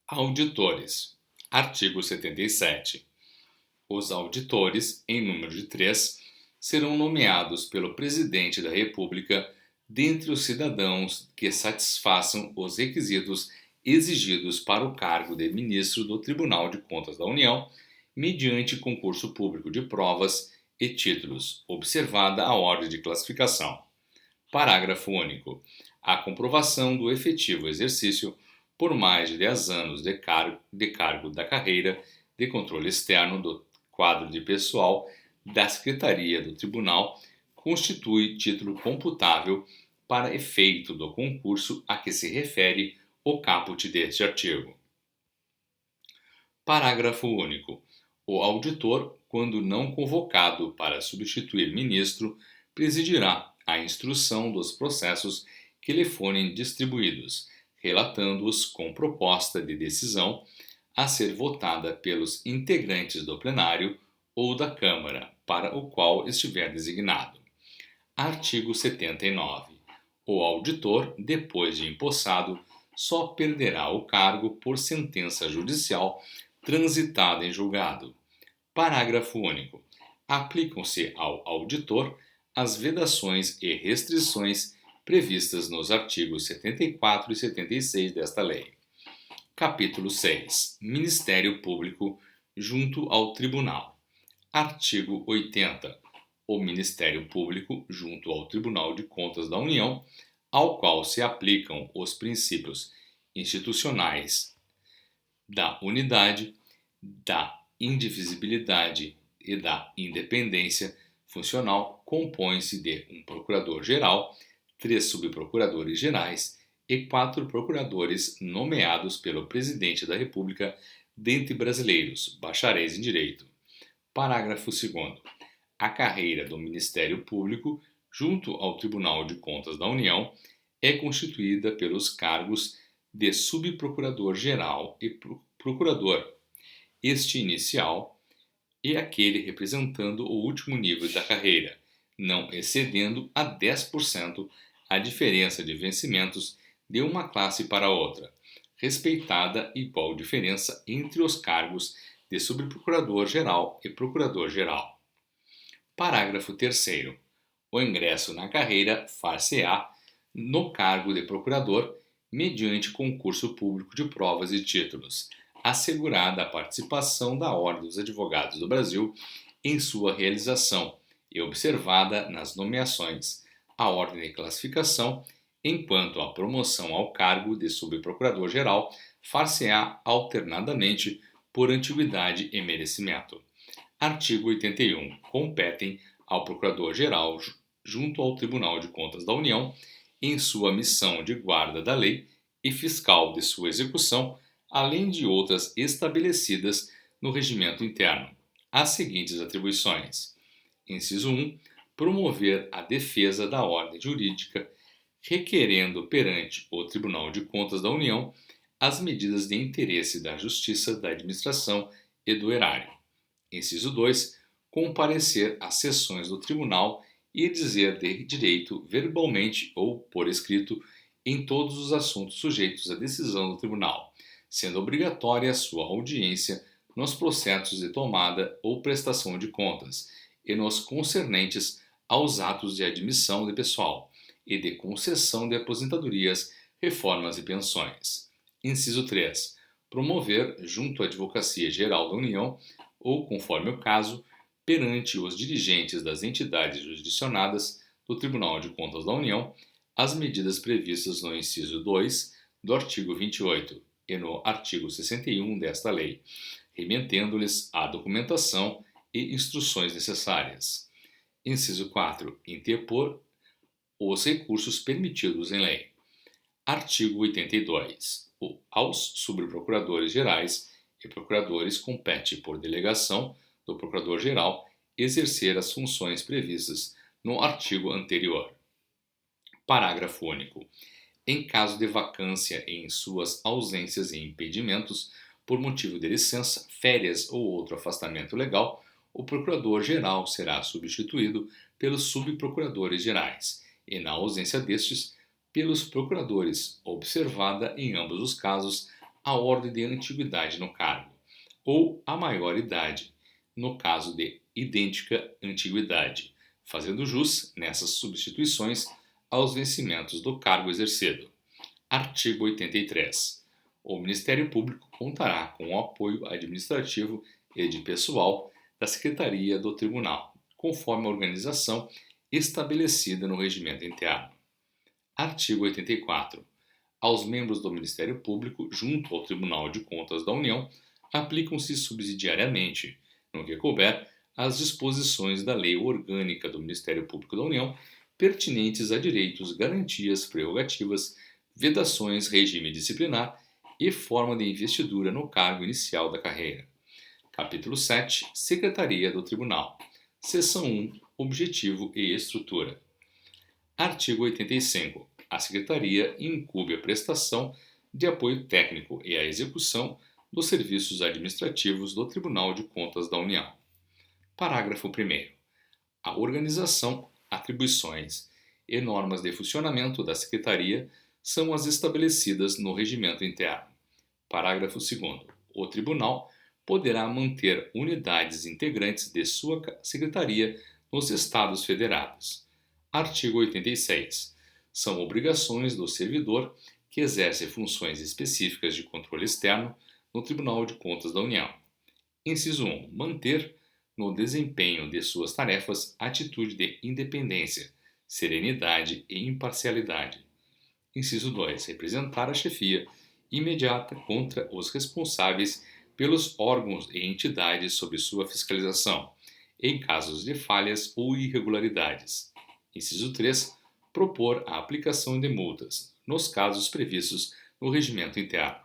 Auditores. Artigo 77. Os auditores, em número de 3, serão nomeados pelo Presidente da República dentre os cidadãos que satisfaçam os requisitos exigidos para o cargo de Ministro do Tribunal de Contas da União, mediante concurso público de provas e títulos, observada a ordem de classificação. Parágrafo único. A comprovação do efetivo exercício por mais de 10 anos de cargo da carreira de controle externo do quadro de pessoal da Secretaria do Tribunal constitui título computável para efeito do concurso a que se refere o caput deste artigo. Parágrafo único. O auditor, quando não convocado para substituir ministro, presidirá a instrução dos processos que lhe forem distribuídos, relatando-os com proposta de decisão a ser votada pelos integrantes do plenário ou da Câmara, para o qual estiver designado. Artigo 79. O auditor, depois de empossado, só perderá o cargo por sentença judicial transitada em julgado. Parágrafo único. Aplicam-se ao auditor as vedações e restrições previstas nos artigos 74 e 76 desta lei. Capítulo 6. Ministério Público junto ao Tribunal. Artigo 80. O Ministério Público junto ao Tribunal de Contas da União, ao qual se aplicam os princípios institucionais da unidade, da indivisibilidade e da independência funcional, compõe-se de um procurador-geral, 3 subprocuradores gerais e 4 procuradores nomeados pelo Presidente da República dentre brasileiros, bacharéis em Direito. Parágrafo 2º. A carreira do Ministério Público junto ao Tribunal de Contas da União é constituída pelos cargos de subprocurador-geral e procurador, este inicial e aquele representando o último nível da carreira, não excedendo a 10% a diferença de vencimentos de uma classe para outra, respeitada igual diferença entre os cargos de subprocurador-geral e procurador-geral. Parágrafo 3º. O ingresso na carreira far-se-á no cargo de procurador mediante concurso público de provas e títulos, assegurada a participação da Ordem dos Advogados do Brasil em sua realização e observada nas nomeações a ordem de classificação, enquanto a promoção ao cargo de subprocurador-geral far-se-á alternadamente por antiguidade e merecimento. Artigo 81. Competem ao Procurador-Geral junto ao Tribunal de Contas da União, em sua missão de guarda da lei e fiscal de sua execução, além de outras estabelecidas no regimento interno, as seguintes atribuições. Inciso 1. Promover a defesa da ordem jurídica, requerendo perante o Tribunal de Contas da União as medidas de interesse da Justiça, da Administração e do Erário. Inciso 2. Comparecer às sessões do Tribunal e dizer de direito verbalmente ou por escrito em todos os assuntos sujeitos à decisão do Tribunal, sendo obrigatória a sua audiência nos processos de tomada ou prestação de contas e nos concernentes aos atos de admissão de pessoal e de concessão de aposentadorias, reformas e pensões. Inciso 3. Promover, junto à Advocacia Geral da União, ou, conforme o caso, perante os dirigentes das entidades jurisdicionadas do Tribunal de Contas da União, as medidas previstas no inciso 2 do artigo 28 e no artigo 61 desta lei, remetendo-lhes a documentação e instruções necessárias. Inciso 4. Interpor os recursos permitidos em lei. Artigo 82. Aos subprocuradores gerais e procuradores compete, por delegação do Procurador-Geral, exercer as funções previstas no artigo anterior. Parágrafo único. Em caso de vacância em suas ausências e impedimentos, por motivo de licença, férias ou outro afastamento legal, o Procurador-Geral será substituído pelos subprocuradores gerais e, na ausência destes, pelos procuradores, observada em ambos os casos a ordem de antiguidade no cargo, ou a maior idade, no caso de idêntica antiguidade, fazendo jus, nessas substituições, aos vencimentos do cargo exercido. Artigo 83. O Ministério Público contará com o apoio administrativo e de pessoal da Secretaria do Tribunal, conforme a organização estabelecida no regimento interno. Artigo 84. Aos membros do Ministério Público, junto ao Tribunal de Contas da União, aplicam-se subsidiariamente, no que couber, as disposições da Lei Orgânica do Ministério Público da União pertinentes a direitos, garantias, prerrogativas, vedações, regime disciplinar e forma de investidura no cargo inicial da carreira. Capítulo 7. Secretaria do Tribunal. Seção 1. Objetivo e estrutura. Artigo 85. A Secretaria incumbe a prestação de apoio técnico e a execução dos serviços administrativos do Tribunal de Contas da União. Parágrafo 1º. A organização, atribuições e normas de funcionamento da Secretaria são as estabelecidas no regimento interno. Parágrafo 2º. O Tribunal poderá manter unidades integrantes de sua Secretaria nos Estados Federados. Artigo 86. São obrigações do servidor que exerce funções específicas de controle externo no Tribunal de Contas da União. Inciso 1. Manter, no desempenho de suas tarefas, atitude de independência, serenidade e imparcialidade. Inciso 2. Representar a chefia imediata contra os responsáveis pelos órgãos e entidades sob sua fiscalização, em casos de falhas ou irregularidades. Inciso 3. Propor a aplicação de multas, nos casos previstos no regimento interno.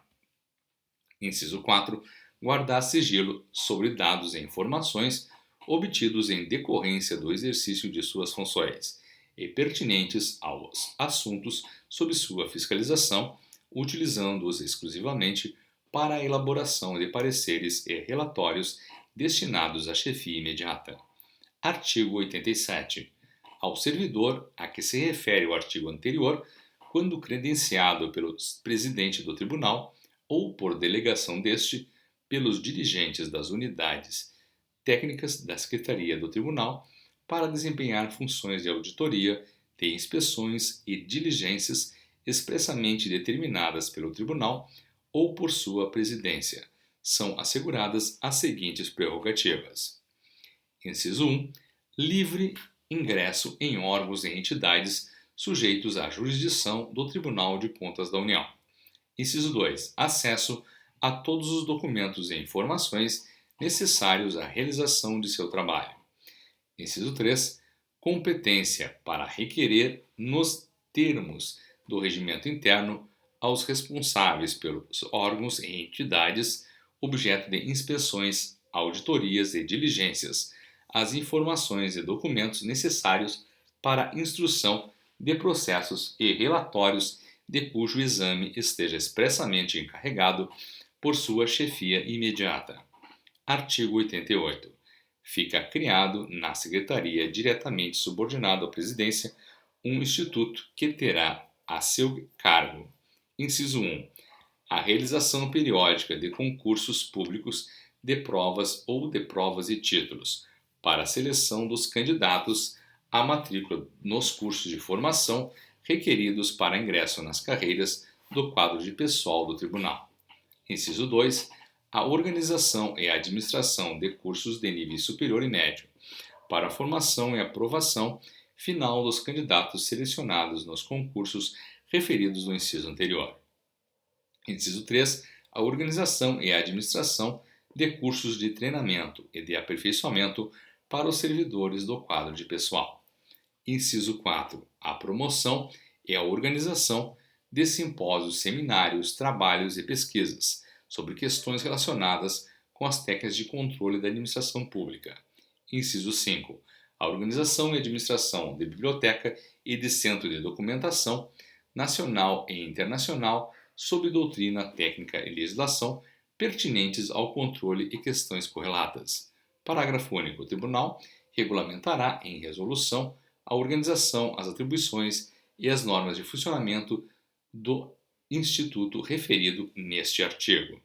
Inciso 4. Guardar sigilo sobre dados e informações obtidos em decorrência do exercício de suas funções e pertinentes aos assuntos sob sua fiscalização, utilizando-os exclusivamente para a elaboração de pareceres e relatórios destinados à chefia imediata. Artigo 87. Ao servidor a que se refere o artigo anterior, quando credenciado pelo presidente do tribunal ou por delegação deste, pelos dirigentes das unidades técnicas da Secretaria do Tribunal, para desempenhar funções de auditoria, de inspeções e diligências expressamente determinadas pelo Tribunal ou por sua presidência, são asseguradas as seguintes prerrogativas. Inciso 1. Livre ingresso em órgãos e entidades sujeitos à jurisdição do Tribunal de Contas da União. Inciso 2. Acesso a todos os documentos e informações necessários à realização de seu trabalho. Inciso 3. Competência para requerer, nos termos do regimento interno, aos responsáveis pelos órgãos e entidades objeto de inspeções, auditorias e diligências, as informações e documentos necessários para a instrução de processos e relatórios de cujo exame esteja expressamente encarregado por sua chefia imediata. Artigo 88. Fica criado na Secretaria diretamente subordinado à Presidência um instituto que terá a seu cargo. Inciso 1. A realização periódica de concursos públicos de provas ou de provas e títulos para a seleção dos candidatos à matrícula nos cursos de formação requeridos para ingresso nas carreiras do quadro de pessoal do Tribunal. Inciso 2. A organização e a administração de cursos de nível superior e médio, para a formação e aprovação final dos candidatos selecionados nos concursos referidos no inciso anterior. Inciso 3. A organização e a administração de cursos de treinamento e de aperfeiçoamento para os servidores do quadro de pessoal. Inciso 4. A promoção e a organização de simpósios, seminários, trabalhos e pesquisas sobre questões relacionadas com as técnicas de controle da administração pública. Inciso 5. A organização e administração de biblioteca e de centro de documentação nacional e internacional sob doutrina, técnica e legislação pertinentes ao controle e questões correlatas. Parágrafo único. O Tribunal regulamentará em resolução a organização, as atribuições e as normas de funcionamento instituto referido neste artigo.